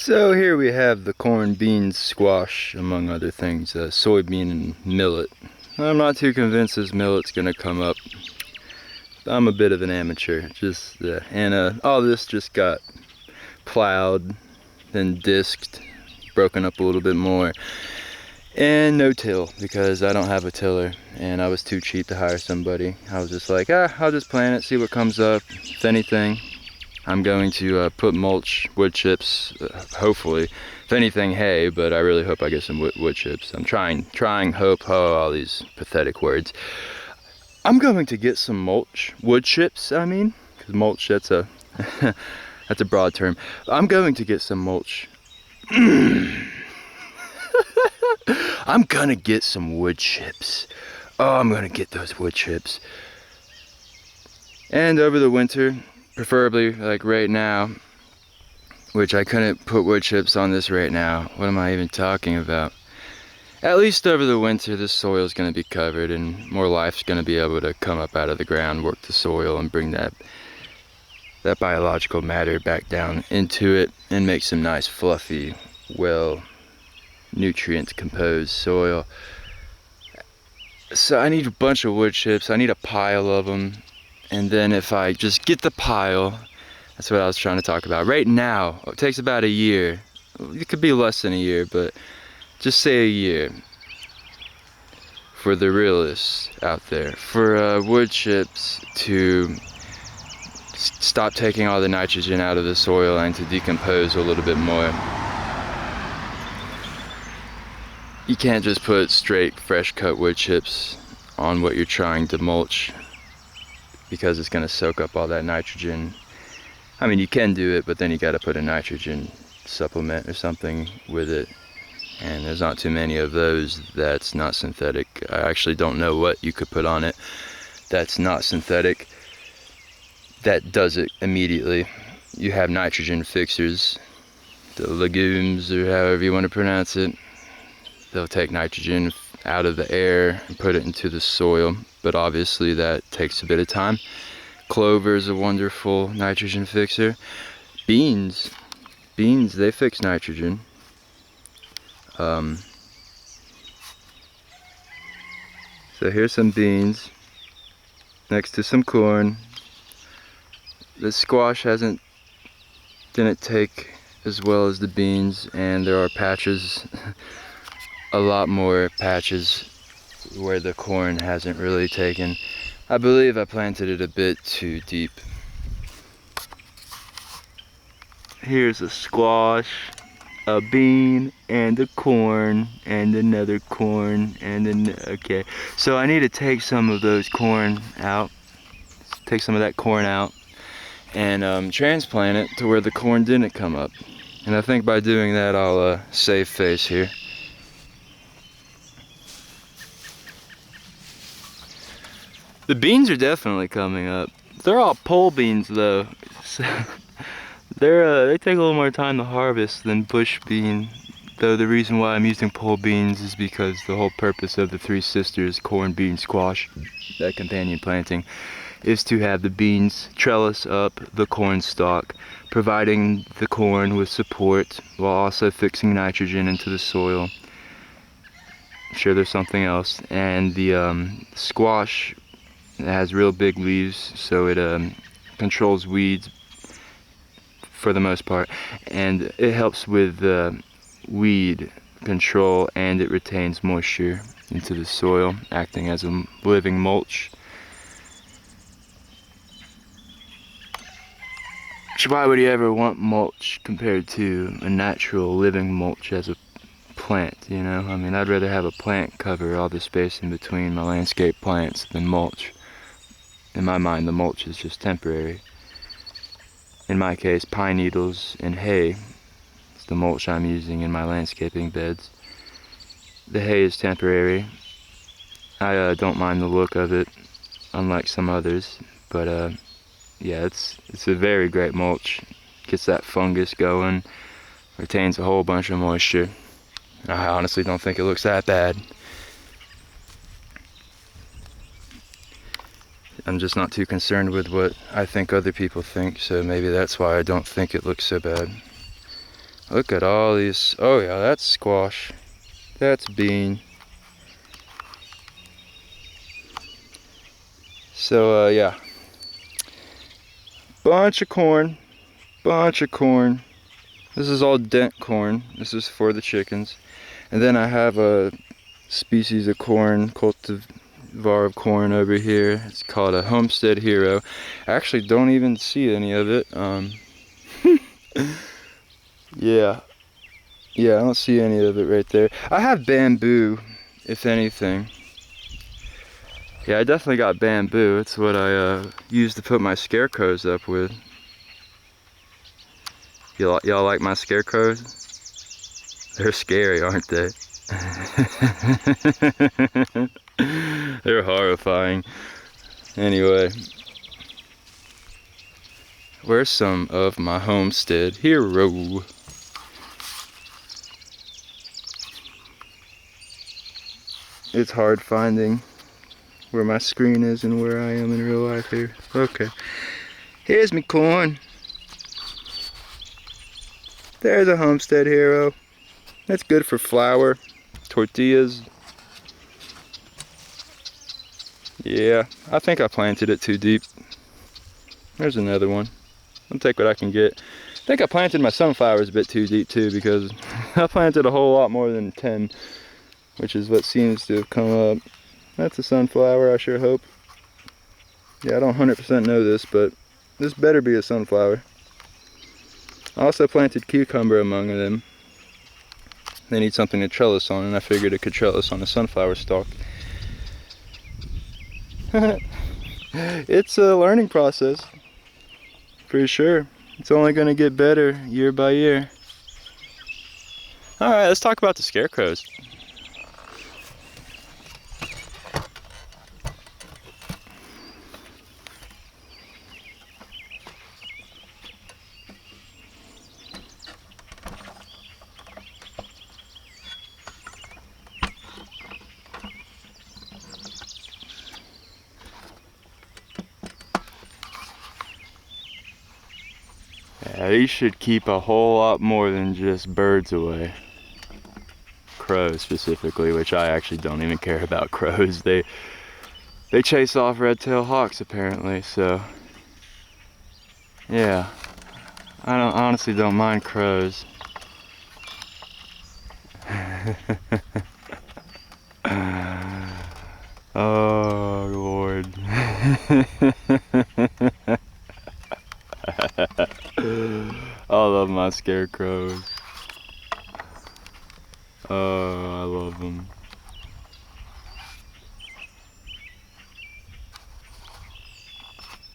So here we have the corn, beans, squash, among other things, soybean and millet. I'm not too convinced this millet's gonna come up. I'm a bit of an amateur, all this just got plowed, then disked, broken up a little bit more, and no till because I don't have a tiller and I was too cheap to hire somebody. I was just like, I'll just plant it, see what comes up. If anything, I'm going to put mulch, wood chips, hopefully. If anything, hay, but I really hope I get some wood chips. I'm trying, hope, all these pathetic words. I'm going to get some mulch, wood chips, because mulch, that's a, that's a broad term. I'm going to get some mulch. I'm gonna get some wood chips. Oh, I'm gonna get those wood chips. And over the winter, preferably like right now, which I couldn't put wood chips on this right now. What am I even talking about? At least over the winter, this soil is going to be covered and more life's going to be able to come up out of the ground, work the soil, and bring that biological matter back down into it and make some nice, fluffy, well, nutrient composed soil. So I need a bunch of wood chips. I need a pile of them. And then if I just get the pile, that's what I was trying to talk about. Right now, it takes about a year. It could be less than a year, but just say a year. For the realists out there. For wood chips to stop taking all the nitrogen out of the soil and to decompose a little bit more. You can't just put straight fresh cut wood chips on what you're trying to mulch because it's going to soak up all that nitrogen. I mean, you can do it, but then you got to put a nitrogen supplement or something with it, and there's not too many of those that's not synthetic. I actually don't know what you could put on it that's not synthetic that does it immediately. You have nitrogen fixers, the legumes, or however you want to pronounce it. They'll take nitrogen out of the air and put it into the soil, but obviously that takes a bit of time. Clover is a wonderful nitrogen fixer. Beans, they fix nitrogen. So here's some beans next to some corn. The squash didn't take as well as the beans, and there are patches. A lot more patches where the corn hasn't really taken. I believe I planted it a bit too deep. Here's a squash, a bean, and a corn, and another corn, and okay. So I need to take some of those corn out, take some of that corn out, and transplant it to where the corn didn't come up. And I think by doing that I'll save face here. The beans are definitely coming up. They're all pole beans though. So they take a little more time to harvest than bush bean. Though the reason why I'm using pole beans is because the whole purpose of the Three Sisters corn, bean, squash, that companion planting, is to have the beans trellis up the corn stalk, providing the corn with support while also fixing nitrogen into the soil. I'm sure there's something else. And the squash, it has real big leaves, so it controls weeds for the most part, and it helps with weed control, and it retains moisture into the soil, acting as a living mulch. So why would you ever want mulch compared to a natural living mulch as a plant, you know? I mean, I'd rather have a plant cover all the space in between my landscape plants than mulch. In my mind, the mulch is just temporary. In my case, pine needles and hay is the mulch I'm using in my landscaping beds. The hay is temporary. I don't mind the look of it, unlike some others, but yeah, it's a very great mulch. Gets that fungus going, retains a whole bunch of moisture. I honestly don't think it looks that bad. I'm just not too concerned with what I think other people think, so maybe that's why I don't think it looks so bad. Look at all these. Oh yeah, that's squash. That's bean. So yeah, bunch of corn, bunch of corn. This is all dent corn. This is for the chickens. And then I have a species of corn, cultivar of corn over here. It's called a Homestead Hero. I actually don't even see any of it. Yeah, I don't see any of it right there. I have bamboo, if anything. Yeah, I definitely got bamboo. It's what I use to put my scarecrows up with. Y'all like my scarecrows? They're scary, aren't they? They're horrifying. Anyway, where's some of my Homestead Hero? It's hard finding where my screen is and where I am in real life here. Okay, here's me corn. There's a Homestead Hero. That's good for flour, tortillas. Yeah, I think I planted it too deep. There's another one. I'll take what I can get. I think I planted my sunflowers a bit too deep too, because I planted a whole lot more than 10, which is what seems to have come up. That's a sunflower, I sure hope. Yeah, I don't 100% know this, but this better be a sunflower. I also planted cucumber among them. They need something to trellis on, and I figured it could trellis on a sunflower stalk. It's a learning process, for sure. It's only going to get better year by year. Alright, let's talk about the scarecrows. Yeah, these should keep a whole lot more than just birds away. Crows specifically, which I actually don't even care about crows. They chase off red-tailed hawks apparently, so yeah. Honestly don't mind crows. Oh Lord. I love my scarecrows. Oh, I love them.